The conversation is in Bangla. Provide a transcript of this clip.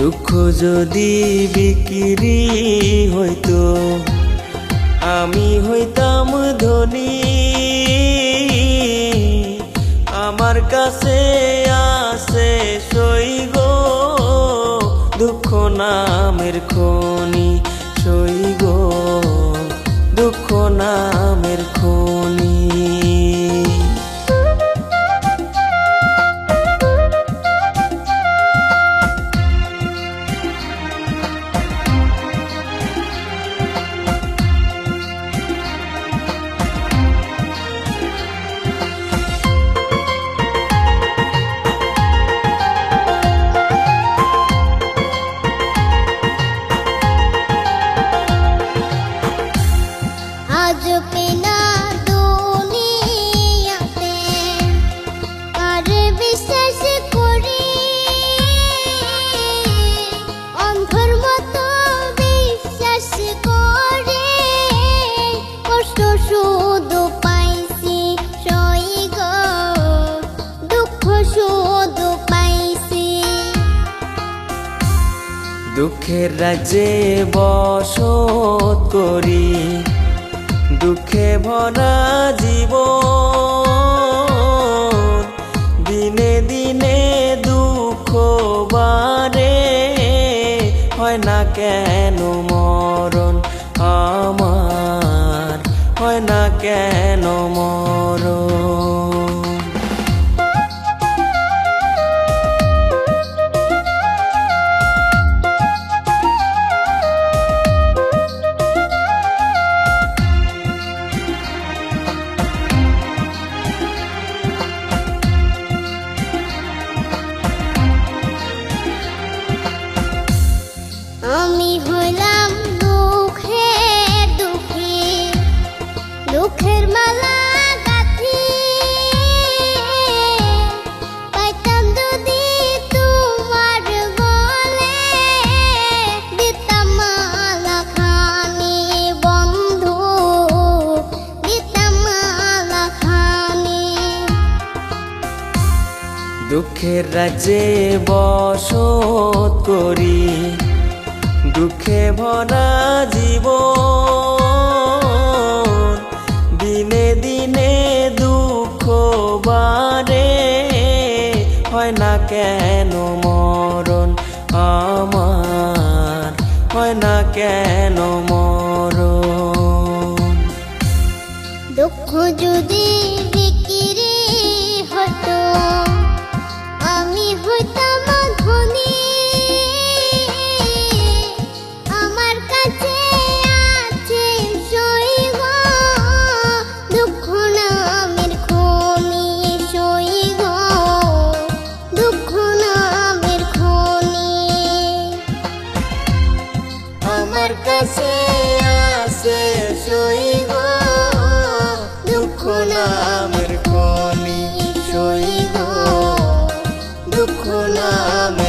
দুঃখ যদি বিক্রি হইতো আমি হইতাম ধনী। আমার কাছে আছে সই গো দুঃখ নামের খনি, সই গো দুঃখ নামের খনি। আজ পেনা দুনিয়াতে আর বিশ্বাস করি, অন্ধর মতো বিশ্বাস করে কষ্ট শুধু পাইছি সই গো দুঃখ শুধু পাইছি। দুঃখের রাজ্যে বসত করি, দুঃখে ভরা জীবন। দিনে দিনে দুঃখ বাড়ে, হয় না কেন মরণ আমার, হয় না কেন মরণ। আমি হইলাম দুঃখের দুঃখী, দুঃখের মালা গাঁথি। পাইতাম যদি তোমার গলে, দিতাম মালা খানি বন্ধু, দিতাম মালা খানি। দুঃখের রাজ্যে বসত করি, দুঃখে ভরা জীবন। দিনে দিনে দুঃখ বাড়ে, হয় না কেন মরণ আমার, হয় না কেন মরণ। দুঃখ যদি বিক্রি হতো আমি হইতাম ধনী। আমার কাছে আছে সই গো দুঃখ নামের খনি, সই গো দুঃখ নামের খনি। আমার কাছে আছে সই গো দুঃখ নামের খনি, সই গো দুঃখ নামের